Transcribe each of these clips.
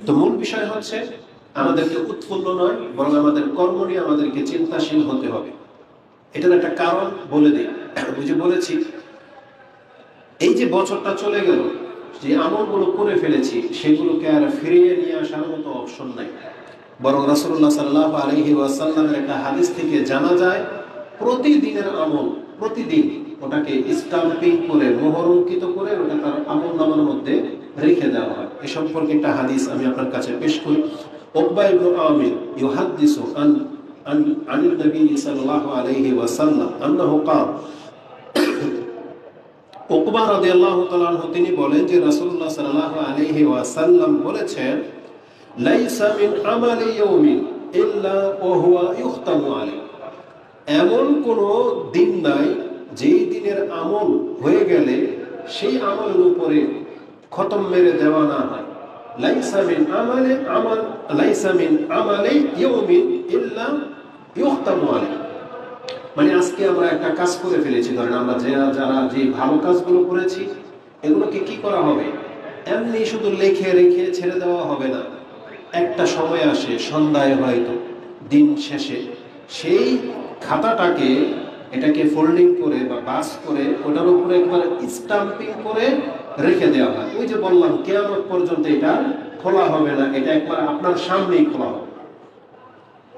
তো মূল বিষয় হচ্ছে আমাদেরকে উৎফুল্ল নয়, বরং আমাদের কর্ম নিয়ে আমাদেরকে চিন্তাশীল হতে হবে। এটার একটা কারণ বলে দিই। ওই যে বলেছি, এই যে বছরটা চলে গেল, যে আমলগুলো করে ফেলেছি সেগুলোকে আর ফিরিয়ে নিয়ে আসার মতো অপশন নাই। বরং রাসূলুল্লাহ সাল্লাল্লাহু আলাইহি ওয়াসাল্লামের একটা হাদিস থেকে জানা যায়, প্রতিদিনের আমল প্রতিদিন ওটাকে স্টাম্পিং করে, মোহর অঙ্কিত করে ওটা তার আমল নামার মধ্যে রেখে দেওয়া হয়। এ সম্পর্কে একটা হাদিস আমি আপনার কাছে পেশ করি। উকবা ইবনে আমির ইউহাদ্দিসু আনিন নবী সাল্লাল্লাহু আলাইহি ওয়াসাল্লাম আন্নাহু ক্বাল, উকবা রাদিয়াল্লাহু তাআলা আনহু তিনি বলেন যে রাসূলুল্লাহ সাল্লাল্লাহু আলাইহি ওয়াসাল্লাম বলেছেন, লাইসা মিন আমালি ইয়াউমিন ইল্লা ওয়া হুয়া ইখতামু আলাইহি, এমন কোন দিন নাই যেই দিনের আমল হয়ে গেলে সেই আমলের উপরে খতম মেরে দেওয়া না হয়। লাইসা মিন আমালি ইয়াউমিন ইল্লা ইখতামু আলাইহি, মানে আজকে আমরা একটা কাজ করে ফেলেছি, ধরেন আমরা যারা যে ভালো কাজগুলো করেছি এগুলোকে কি করা হবে, এমনি শুধু লিখে রেখে ছেড়ে দেওয়া হবে না। একটা সময় আসে সন্ধ্যায় হয়তো দিন শেষে সেই খাতাটাকে এটাকে ফোল্ডিং করে বা বাস করে ওটার উপরে একবার স্টাম্পিং করে রেখে দেওয়া হয়। ওই যে বললাম কিয়ামত পর্যন্ত এটা খোলা হবে না, এটা একবার আপনার সামনেই খোলা হবে।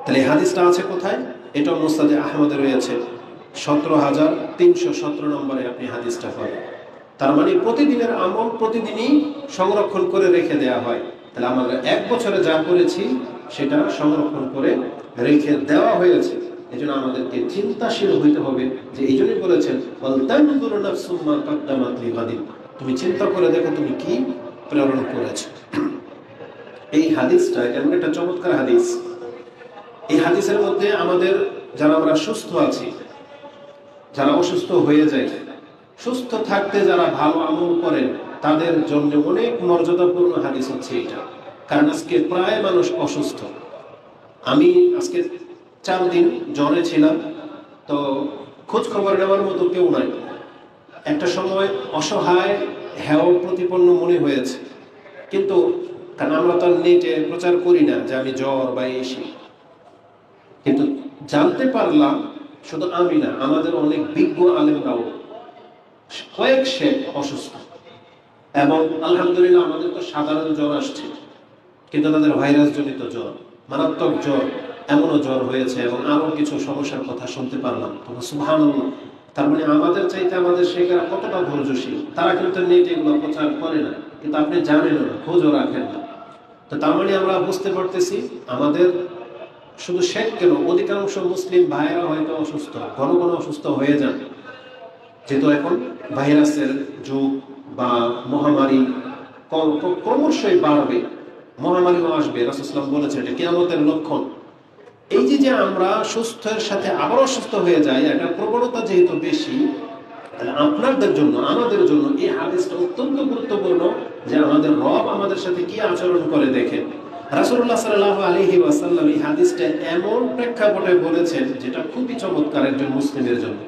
তাহলে হাদিসটা আছে কোথায়? এটা মুসনাদে আহমদে রয়েছে 17,317 নম্বরে আপনি হাদিসটা পাবেন। তার মানে প্রতিদিনের আমল প্রতিদিনই সংরক্ষণ করে রেখে দেওয়া হয়। তাহলে আমরা এক বছরে যা করেছি সেটা সংরক্ষণ করে রেখে দেওয়া হয়েছে। এই জন্য আমাদেরকে চিন্তাশীল হইতে হবে, যে এই জন্যই বলেছেন তুমি চিন্তা করে দেখো তুমি কি প্রেরণ করেছো। এই হাদিসটা এমন একটা চমৎকার হাদিস। এই হাদিসের মধ্যে আমাদের যারা আমরা সুস্থ আছি, যারা অসুস্থ হয়ে যায়, সুস্থ থাকতে যারা ভালো আমল করেন তাদের জন্য অনেক মর্যাদাপূর্ণ হাদিস হচ্ছে এটা। কারণ আজকে প্রায় মানুষ অসুস্থ। আমি আজকে 4 দিন জ্বরে ছিলাম, তো খোঁজ খবর নেওয়ার মতো কেউ নাই। একটা সময় অসহায় হেয় প্রতিপন্ন মনে হয়েছে, কিন্তু কারণ আমরা তো নেটে প্রচার করি না যে আমি জ্বর বা এসি, কিন্তু জানতে পারলাম শুধু আমি না, আমাদের অনেক বিজ্ঞ আলেমরাও কয়েক শেখ অসুস্থ। এবং আলহামদুলিল্লাহ আমাদের তো সাধারণ জ্বর আসছে, কিন্তু তাদের ভাইরাস জনিত জ্বর, মারাত্মক জ্বর, এমনও জ্বর হয়েছে এবং আরো কিছু সমস্যার কথা শুনতে পারলাম। সুবহানাল্লাহ। তার মানে আমাদের চাইতে আমাদের শেখেরা কতটা ধৈর্যশীল। তারা কিন্তু নেটে এগুলো প্রচার করে না, কিন্তু আপনি জানেন না, খোঁজও রাখেন না। তো তার মানে আমরা বুঝতে পারতেছি আমাদের শুধু শেখ কেন, অধিকাংশ মুসলিম ভাইয়েরা হয়তো অসুস্থ, ঘন ঘন অসুস্থ হয়ে যান। যেহেতু এখন ভাইরাসের যুগ বা মহামারী ক্রমশই বাড়বে, মহামারীও আসবে। রাসূলুল্লাহ সাল্লাল্লাহু আলাইহি ওয়াসাল্লাম বলেছেন এটা কিয়ামতের লক্ষণ। এই যে আমরা সুস্থের সাথে আবার অসুস্থ হয়ে যাই, একটা প্রবণতা যেহেতু বেশি, তাহলে আপনাদের জন্য আমাদের জন্য এই হাদিসটা অত্যন্ত গুরুত্বপূর্ণ, যে আমাদের রব আমাদের সাথে কি আচরণ করে দেখেন। রাসূলুল্লাহ সাল্লাল্লাহু আলাইহি ওয়াসাল্লাম এই হাদিসটা এমন প্রেক্ষাপটে বলেছেন যেটা খুবই চমৎকার একজন মুসলিমের জন্য।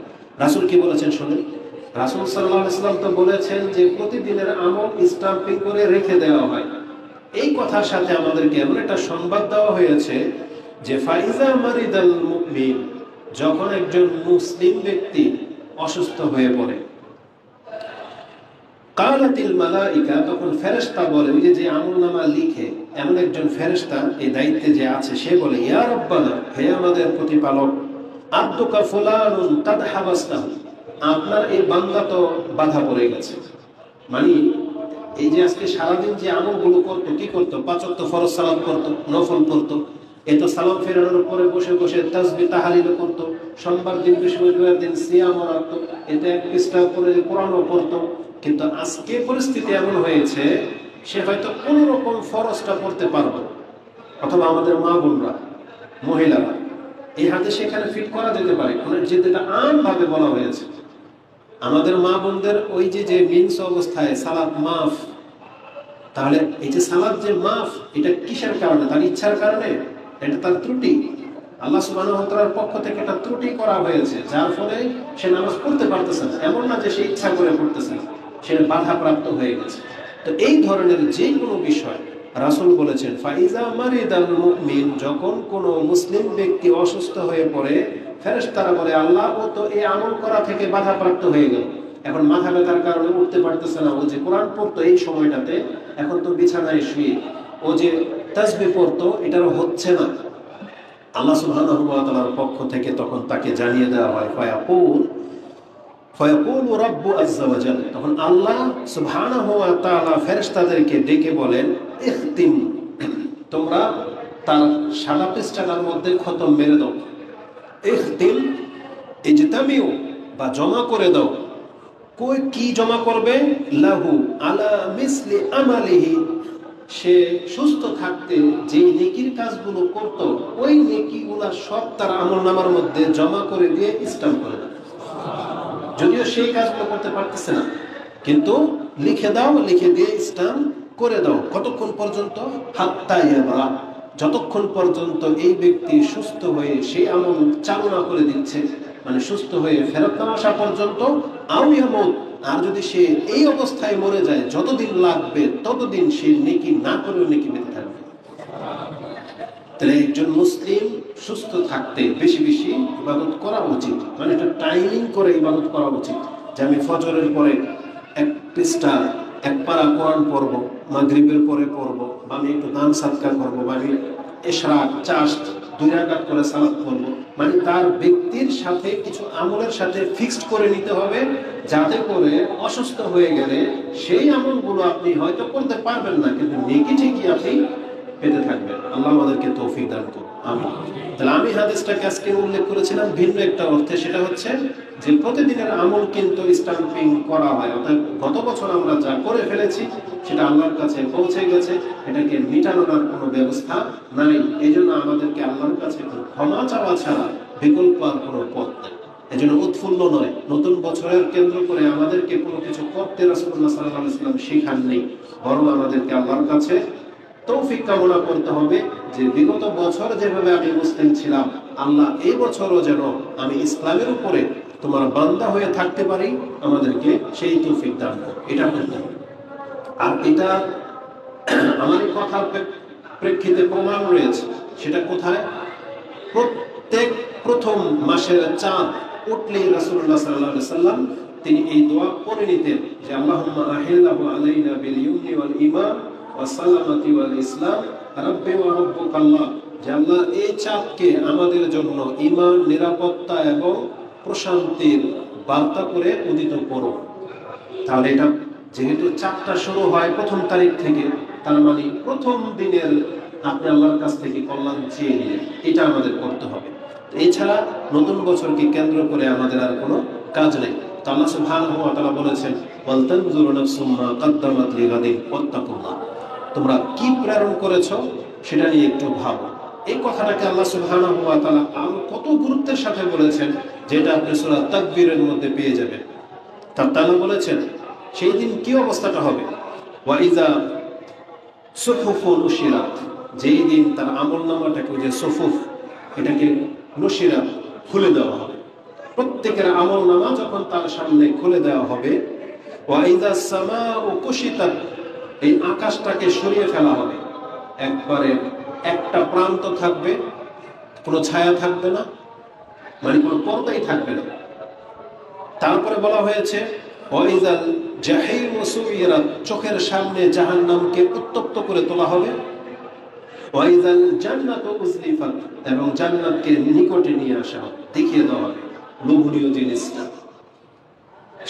রাসূল কি বলেছেন শুনুন। রাসূল সাল্লাল্লাহু আলাইহি ওয়াসাল্লাম তো বলেছেন যে প্রতিদিনের আমল স্টাম্পিং করে রেখে দেওয়া হয়। এই কথার সাথে আমাদেরকে এমন একটা সংবাদ দেওয়া হয়েছে যে ফাইজা মারিদাল মুমিন, যখন একজন মুসলিম ব্যক্তি অসুস্থ হয়ে পড়ে, কালাতিল মালাইকা, তখন ফেরেশতা বলে, ওই যে আমলনামা লিখে এমন একজন ফেরেশতা এই দায়িত্বে যে আছে, সে বলে ইয়া রাব্বানা, হে আমাদের প্রতিপালক, আব্দুকা ফুলানুন কাদ হাবাসতাহু, আপনার এই বান্দা তো বাধা পড়ে গেছে। মানে এই যে আজকে সারাদিন যে আমলগুলো করতো, কি করতো, 5 ওয়াক্ত ফরজ সালাত করতো, নফল করতো, এত সালাম ফেরানোর পরে বসে বসে তাসবিহ তাহলিল করতো, সোমবার দিন বৃহস্পতিবার দিন সিয়াম রাখতো, এতে এক পৃষ্ঠা করে কোরআনও পড়তো। কিন্তু আজকে পরিস্থিতি এমন হয়েছে সে হয়তো কোন রকম ফরজটা পড়তে পারবে, অথবা আমাদের মা বোনরা, মহিলারা, এই হাদিসে এখানে ফিট করা যেতে পারে, যেটা আমভাবে বলা হয়েছে। আমাদের মা বোনদের ওই যে মিন্স অবস্থায় সালাত মাফ, তাহলে এই যে সালাত যে মাফ, এটা কিসের কারণে? তার ইচ্ছার কারণে? এটা তার ত্রুটি, আল্লাহ সুবহানাহু ওয়া তাআলার পক্ষ থেকে একটা ত্রুটি করা হয়েছে, যার ফলে সে নামাজ পড়তে পারতেছে না। এমন না যে সে ইচ্ছা করে পড়তেছে, সে বাধাপ্রাপ্ত হয়ে গেছে। তো এই ধরনের যে কোনো বিষয় রাসূল বলেছেন ফাইজা মারিদাল মুমিন, যখন কোনো মুসলিম ব্যক্তি অসুস্থ হয়ে পড়ে ফেরেশতারা বলে আল্লাহ ও তো এই আমল করা থেকে বাধাপ্রাপ্ত হয়ে গেল, এখন মাথা ব্যথার কারণে উঠতে পারতেছে না, ও যে কোরআন পড়তো এই সময়টাতে এখন তো বিছানায় শুয়ে, ও যে তাসবিহ পড়তো এটারও হচ্ছে না। আল্লাহ সুবহানাহু ওয়া তাআলার পক্ষ থেকে তখন তাকে জানিয়ে দেওয়া হয় ফায়াকুলু রাব্বু আযজা ওয়া জাল, তখন আল্লাহ সুবহানাহু ওয়া তাআলা ফেরেশতাদেরকে ডেকে বলেন ইখতিম, তোমরা তার সাদা পৃষ্ঠাটার মধ্যে খতম মেরে দাও। ইখতিম ইজতামিউ, বা জমা করে দাও। কই কি জমা করবে? লাহু আলা মিসলি আমালিহি, সে সুস্থ থাকতে যে নেকির কাজগুলো করত ওই নেকিগুলা সব তার আমলনামার মধ্যে জমা করে দিয়ে স্ট্যাম্প করে দাও। যদিও সেই কাজগুলো করতে পারতেছে না, কিন্তু লিখে দাও, লিখে দিয়ে স্ট্যাম্প করে দাও। কতক্ষণ পর্যন্ত? হাত্তা ইয়াবা, যতক্ষণ পর্যন্ত এই ব্যক্তি সুস্থ হয়ে সেই আমল চালনা করে দিচ্ছে, মানে সুস্থ হয়ে ফেরত না আসা পর্যন্ত। আও ইয়ামুত, আর যদি সে এই অবস্থায় মরে যায় যতদিন লাগবে ততদিন সে নেকি না করেও নেকি পেতে থাকবে। তাহলে একজন মুসলিম সুস্থ থাকতে বেশি বেশি ইবাদত করা উচিত, মানে একটা টাইমিং করে ইবাদত করা উচিত, যে আমি ফজরের পরে এক পৃষ্ঠা এক পারা কোরআন পড়বো, মাগরিবের পরে পড়বো, বা আমি একটু দান সাদকা করবো, বা আমি ইশরাক চাষ 2 রাকাত করে সালাত পড়বো। মানে তার ব্যক্তির সাথে কিছু আমলের সাথে ফিক্সড করে নিতে হবে, যাতে করে অসুস্থ হয়ে গেলে সেই আমলগুলো আপনি হয়তো করতে পারবেন না, কিন্তু নেকি ঠিকই আপনি পেতে থাকবেন। আল্লাহ আমাদেরকে তৌফিক দান করুন, আমিন। তাহলে আমি হাদিসটাকে আজকে উল্লেখ করেছিলাম ভিন্ন একটা অর্থে, সেটা হচ্ছে যে প্রতিদিনের আমল কিন্তু স্ট্যাম্পিং করা হয়, অর্থাৎ গত বছর আমরা যা করে ফেলেছি সেটা আল্লাহর কাছে পৌঁছে গেছে, এটাকে মিটানোর কোনো ব্যবস্থা নাই। এই জন্য আমাদেরকে আল্লাহর কাছে ক্ষমা চাওয়া ছাড়া বিকল্প আর কোনো পথ নেই। এই জন্য উৎফুল্ল নয়, নতুন বছরের কেন্দ্র করে আমাদেরকে কোনো কিছু করতে রাসূলুল্লাহ সাল্লাল্লাহু আলাইহি ওয়াসাল্লাম শিখাননি, বরং আমাদেরকে আল্লাহর কাছে তৌফিক কামনা করতে হবে যে বিগত বছর যেভাবে আমি মুসলিম ছিলাম, আল্লাহ এই বছরও যেন আমি ইসলামের উপরে তোমার বান্দা হয়ে থাকতে পারি, আমাদেরকে সেই তৌফিক দান করো। এটা করতে হবে। আর এটা আমার কথার প্রেক্ষিতে প্রমাণ রয়েছে, সেটা কোথায়? প্রত্যেক প্রথম মাসের চাঁদ উঠলেই রাসূলুল্লাহ সাল্লাল্লাহু আলাইহি ওয়াসাল্লাম তিনি এই দোয়া পড়ে নিতেন যে আল্লাহুম্মা আহিল্লাহু আলাইনা বিল ইউমনি ওয়াল ঈমান ওয়া সালামাতি ওয়াল ইসলাম রাব্বি ওয়া রাব্বুকাল্লাহ, যে আল্লাহ এই চাঁদকে আমাদের জন্য ঈমান, নিরাপত্তা এবং প্রশান্তির বার্তা করে উদিত করো। তাহলে এটা যেহেতু চাঁদটা শুরু হয় প্রথম তারিখ থেকে, তার মানে প্রথম দিনের আপনি আল্লাহর কাছ থেকে কল্যাণ চেয়ে নিলেন, এটা আমাদের করতে হবে। এছাড়া নতুন বছরকে কেন্দ্র করে আমাদের আর কোনো কাজ নেই। তো আল্লাহ সুবহানাহু ওয়া তাআলা বলেছেন ওয়াল তানজুরু নাফসুম মা কদ্দামাত লিগাদিন ওয়াত্তাকুল্লাহ, তোমরা কি প্রেরণ করেছো সেটা নিয়ে একটু ভাবো। এই কথাটাকে আল্লাহ সুবহানাহু ওয়া তাআলা কত গুরুত্বের সাথে বলেছেন, যেটা আপনি সূরা তাকবীরের মধ্যে পেয়ে যাবেন। তাআলা বলেছেন সেই দিন কি অবস্থাটা হবে, ওয়া ইযা সুহুফুন উশিরাত, যেই দিন তার আমলনামাটাকে, যে সুহুফ এটাকে নুশিরাত খুলে দেওয়া হবে, প্রত্যেকের আমলনামা যখন তার সামনে খুলে দেওয়া হবে। ওয়া ইযা সামাউ কুশিতাত, এই আকাশটাকে সরিয়ে ফেলা হবে, একবারে একটা প্রান্ত থাকবে, কোনো ছায়া থাকবে না, মানে কোনো পর্দাই থাকবে না। তারপরে বলা হয়েছে ওয়াইজাল জাহিম সুইরাত, চোখের সামনে জাহান্নামকে উত্তপ্ত করে তোলা হবে। ওয়াইজাল জান্নাতু উজলিফাত, এবং জান্নাতকে নিকটে নিয়ে আসা হবে, দেখিয়ে দেওয়া হবে লোভনীয় জিনিসটা।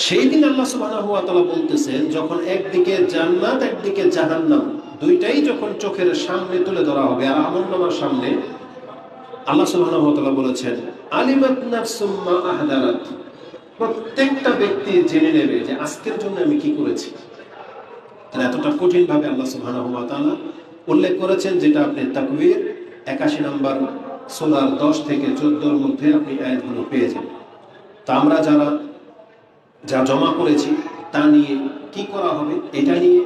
সেই দিন আল্লাহ সুবহানাহু ওয়া তাআলা বলতেছেন যখন একদিকে জান্নাত একদিকে জাহান্নাম দুইটাই যখন চোখের সামনে তুলে ধরা হবে আর আমলনামার সামনে, আল্লাহ সুবহানাহু ওয়া তাআলা বলেছেন আলিমাত নাফসুম মা আহদারাত, প্রত্যেকটা ব্যক্তি জেনে নেবে যে আজকের জন্য আমি কি করেছি। তাহলে এতটা কঠিন ভাবে আল্লাহ সুবহানাহু ওয়া তাআলা উল্লেখ করেছেন, যেটা আপনি তাকবীর 81 নম্বর সূরার 10 থেকে 14 এর মধ্যে আপনি আয়াতগুলো পেয়ে যাবেন। তা আমরা যারা যা জমা করেছি তা নিয়ে কি করা হবে, এটা নিয়ে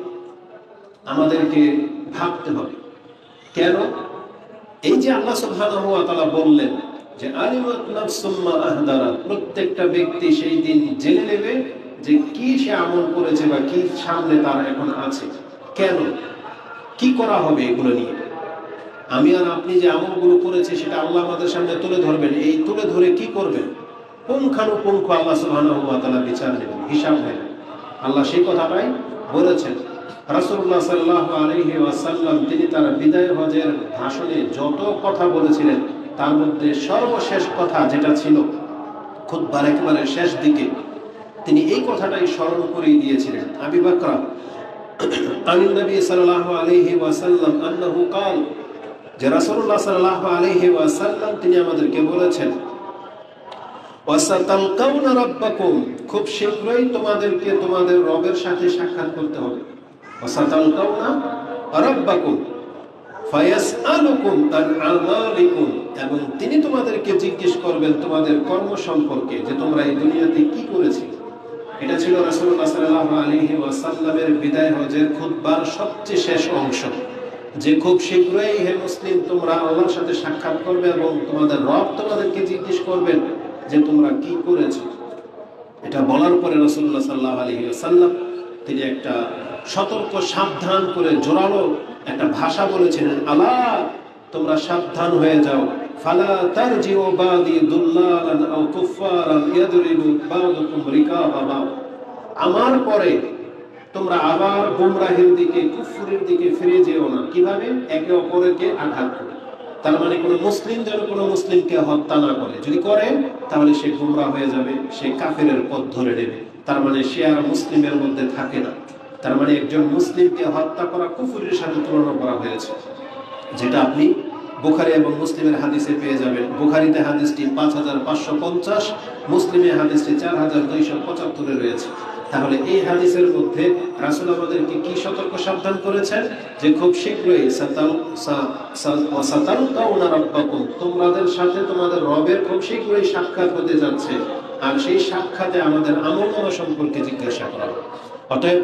আমাদেরকে ভাবতে হবে। কেন? এই যে আল্লাহ সুবহানাহু ওয়া তাআলা বললেন যে আলিমাত নাফসুম মা আহদারাত, প্রত্যেকটা ব্যক্তি সেই দিন জেনে নেবে যে কি সে আমল করেছে বা কি সামনে তার এখন আছে, কেন কি করা হবে এগুলো নিয়ে। আমি আর আপনি যে আমলগুলো করেছি সেটা আল্লাহ আমাদের সামনে তুলে ধরবেন, এই তুলে ধরে কি করবেন পুঙ্খানুপুঙ্খ আল্লাহ সুবহানাহু ওয়া তাআলা বিচার নেবেন, হিসাব নেবেন। আল্লাহ সেই কথাটাই বলেছেন। রাসূলুল্লাহ সাল্লাল্লাহু আলাইহি ওয়াসাল্লাম তিনি তার বিদায় হজের ভাষণে যত কথা বলেছিলেন তার মধ্যে সর্বশেষ কথা যেটা ছিল খুতবার একেবারে শেষ দিকে, তিনি এই কথাটাই স্মরণ করিয়ে দিয়েছিলেন। আবু বকর আনিন নবী সাল্লাল্লাহু আলাইহি ওয়াসাল্লাম আন্নাহু قال, যে রাসূলুল্লাহ সাল্লাল্লাহু আলাইহি ওয়াসাল্লাম তিনি আমাদেরকে বলেছেন ওয়াসাতালকাউনা রাব্বাকুম, খুব শীঘ্রই তোমাদেরকে তোমাদের রবের সাথে সাক্ষাৎ করতে হবে। ওয়াসাতালকাউনা রাব্বাকুম ফায়াসআলুকুম আন আমালিকুম, এবং তিনি তোমাদেরকে জিজ্ঞেস করবেন তোমাদের কর্ম সম্পর্কে, যে তোমরা এই দুনিয়াতে কি করেছিলে। এটা ছিল রাসূলুল্লাহ সাল্লাল্লাহু আলাইহি ওয়াসাল্লামের বিদায় হজের খুতবার সবচেয়ে শেষ অংশ, যে খুব শীঘ্রই হে মুসলিম তোমরা আল্লাহর সাথে সাক্ষাৎ করবে এবং তোমাদের রব তোমাদেরকে জিজ্ঞেস করবেন যে তোমরা কি করেছো। এটা বলার পরে রাসূলুল্লাহ সাল্লাল্লাহু আলাইহি ওয়াসাল্লাম তিনি একটা সতর্ক সাবধান করে জোরালো একটা ভাষা বলেছিলেন, আলা তোমরা সাবধান হয়ে যাও, ফালা তারজিউ বাদি দুল্লালান আও কুফারান ইয়াদরিবু বাদুকুম রিকাবা বাদ, আমার পরে তোমরা আবার গোমরাহের দিকে কুফরের দিকে ফিরে যেও না। কিভাবে? একে অপরকে আঘাত করে। তার মানে কোনো মুসলিম যেন কোনো মুসলিমকে হত্যা না করে, যদি করে তাহলে সে গোমরাহ হয়ে যাবে, সে কাফেরের পথ ধরে নেবে, তার মানে সে আর মুসলিমের মধ্যে থাকে না। তার মানে একজন মুসলিমকে হত্যা করা কুফরের সাথে তুলনা করা হয়েছে, যেটা আপনি বুখারী এবং মুসলিমের হাদিসে পেয়ে যাবেন। বুখারীতে হাদিসটি 5550, মুসলিমে হাদিসটি 4275 রয়েছে। তাহলে এই হাদিসের মধ্যে রাসূল আমাদেরকে কি সতর্ক সাবধান করেছেন, যে খুব শীঘ্রই সাতালকাউনা রাব্বাকুম, তোমাদের সাথে তোমাদের রবের খুব শীঘ্রই সাক্ষাৎ হতে যাচ্ছে, আর সেই সাক্ষাতে আমাদের আমলনামা সম্পর্কে জিজ্ঞাসা করা। অতএব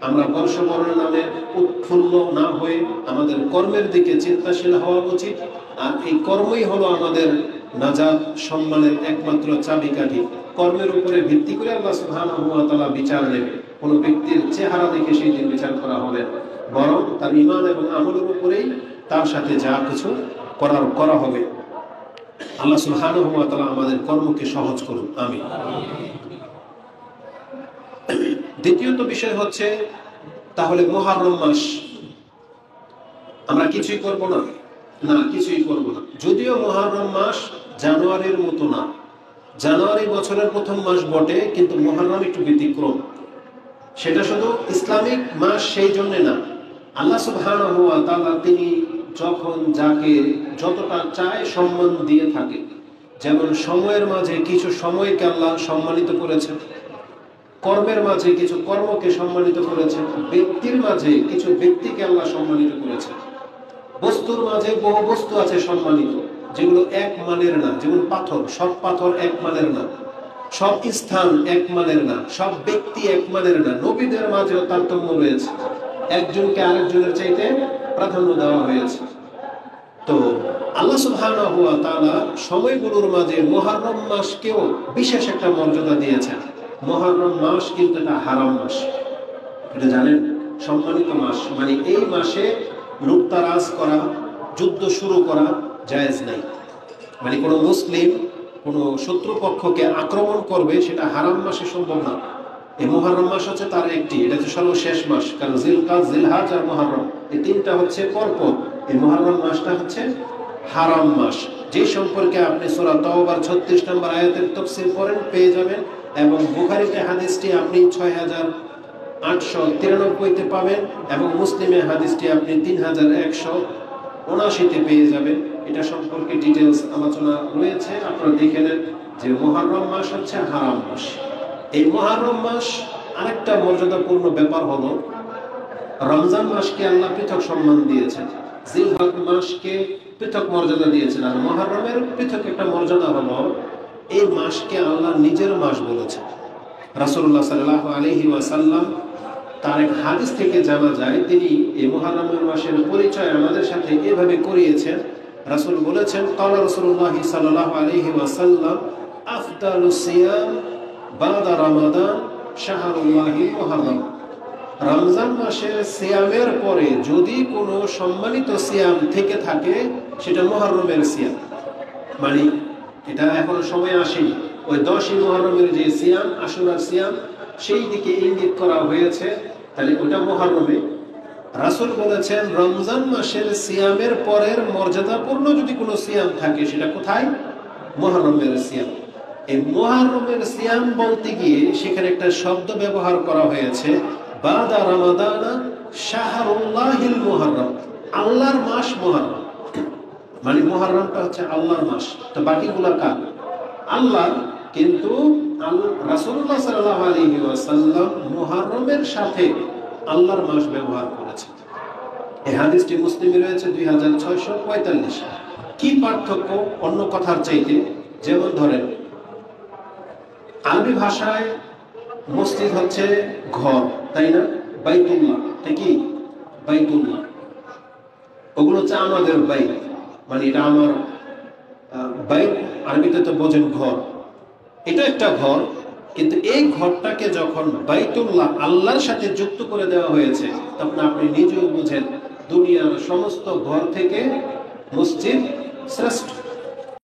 আমরা বর্ষবরণের নামে উৎফুল্ল না হয়ে আমাদের কর্মের দিকে চিন্তাশীল হওয়া উচিত। আর এই কর্মই হলো আমাদের নাজাত সম্মানের একমাত্র চাবিকাঠি। কর্মের উপরে ভিত্তি করে আল্লাহ সুবহানাহু ওয়া তাআলা বিচার নেবে। কোনো ব্যক্তির চেহারা দেখে সেই দিন বিচার করা হবে, বরং তার ঈমান এবং আমলের উপরেই তার সাথে যা কিছু করা হবে। আল্লাহ সুবহানাহু ওয়া তাআলা আমাদের কর্মকে সহজ করুন, আমিন। দ্বিতীয়ত বিষয় হচ্ছে তাহলে মুহররম মাস আমরা কিছুই করব না? না, কিছুই করব না। যদিও মুহররম মাস জানুয়ারির মতো না, জানুয়ারি বছরের প্রথম মাস বটে, কিন্তু মুহররম একটু ব্যতিক্রম। সেটা শুধু ইসলামিক মাস সেই জন্য না, আল্লাহ সুবহানাহু ওয়া তাআলা তিনি যখন যাকে যতটা চায় সম্মান দিয়ে থাকে। যেমন সময়ের মাঝে কিছু সময়কে আল্লাহ সম্মানিত করেছেন, কর্মের মাঝে কিছু কর্মকে সম্মানিত করেছেন, ব্যক্তির মাঝে কিছু ব্যক্তিকে আল্লাহ সম্মানিত করেছেন, বস্তুর মাঝে বহু বস্তু আছে সম্মানিত, যেগুলো এক মানের না। যেমন পাথর, সব পাথর এক মানের না, সব স্থান এক মানের না, সব ব্যক্তি এক মানের না। নবীদের মাঝেও তারতম্য রয়েছে, একজনকে আরেকজনের চাইতে প্রাধান্য দেওয়া হয়েছে। তো আল্লাহ সুবহানাহু ওয়া তাআলা সময়গুলোর মাঝে মুহররম মাসকেও বিশেষ একটা মর্যাদা দিয়েছেন। মুহররম মাস কিন্তু এটা হারাম মাস, এটা জানেন, সম্মানিত মাস। মানে এই মাসে লুটতারাজ করা, যুদ্ধ শুরু করা জায়েজ নাই। মানে কোনো মুসলিম কোনো শত্রুপক্ষকে আক্রমণ করবে, সেটা হারাম মাসে সম্ভব না। এই মুহররম মাস হচ্ছে তার একটি, এটা হচ্ছে সর্বশেষ মাস। কারণ জিলকাদ, জিলহজ আর মুহররম এই তিনটা হচ্ছে পরপর। এই মুহররম মাসটা হচ্ছে হারাম মাস, যে সম্পর্কে আপনি সূরা তাওবার 36 নম্বর আয়াতের তাফসীর পড়েন, পেয়ে যাবেন। এবং বুখারীতে হাদিসটি আপনি 6893-তে পাবেন, এবং মুসলিমে হাদিসটি আপনি 3179-তে পেয়ে যাবেন। এটা সম্পর্কে ডিটেইলস আলোচনা রয়েছে, আপনারা দেখে নেন যে মুহররম মাস হচ্ছে হারাম মাস। এই মুহররম মাস আরেকটা মর্যাদাপূর্ণ ব্যাপার হলো, রমজান মাসকে আল্লাহ পৃথক সম্মান দিয়েছেন, জিলহজ মাসকে পৃথক মর্যাদা দিয়েছেন, আর মুহররমের পৃথক একটা মর্যাদা হলো এই মাসকে আল্লাহ নিজের মাস বলেছেন। রাসূলুল্লাহ সাল্লাল্লাহু আলাইহি ওয়াসাল্লাম তার এক হাদিস থেকে জানা যায়, তিনি এই মুহররমের মাসের পরিচয় আমাদের সাথে এভাবে করিয়েছেন রাসূল বলেছেন ক্বালা রাসূলুল্লাহ সাল্লাল্লাহু আলাইহি ওয়াসাল্লাম আফদালুস সিয়াম বাদা রমাদান শাহরুল্লাহিল মুহাররম। রমজান মাসের সিয়ামের পরে যদি কোনো সম্মানিত সিয়াম থেকে থাকে সেটা মুহররমের সিয়াম। মানে এটা এখনো সময় আসেনি, ওই 10ই মুহররমের যে সিয়াম, আশুরার সিয়াম, সেই দিকে ইঙ্গিত করা হয়েছে, তাহলে ওটা মুহররমে। রাসূল বলেছেন রমজান মাসের সিয়ামের পরের মর্যাদাপূর্ণ যদি কোনো সিয়াম থাকে সেটা কোথায়? মুহররমের সিয়াম। এই মুহররমের সিয়াম বলতে গিয়ে সেখানে একটা শব্দ ব্যবহার করা হয়েছে, বাদা রমাদানা শাহরুল্লাহিল মুহাররম, আল্লাহর মাস মুহররম। মানে মুহররমটা হচ্ছে আল্লাহর মাস, তো বাকিগুলা কার? আল্লাহ। কিন্তু রাসূলুল্লাহ সাল্লাল্লাহু আলাইহি ওয়াসাল্লাম মুহররমের সাথে আল্লাহর মাস ব্যবহার করেছেন। এই হাদিসটি মুসলিমে রয়েছে 2645। কি পার্থক্য অন্য কথার চাইতে? যেমন ধরেন আরবি ভাষায় মসজিদ হচ্ছে ঘর, তাই না? বাইতুল্লাহ, তাই কি? বাইতুল্লাহ, ওগুলো হচ্ছে আমাদের বাইত, মানে এটা আমার বাইত, আরবিতে তো বোঝেন ঘর, এটা একটা ঘর। কিন্তু এই ঘরটাকে যখন বাইতুল্লাহ আল্লাহর সাথে যুক্ত করে দেওয়া হয়েছে, তখন আপনি নিজেও বুঝেন দুনিয়ার সমস্ত ঘর থেকে মসজিদ শ্রেষ্ঠ।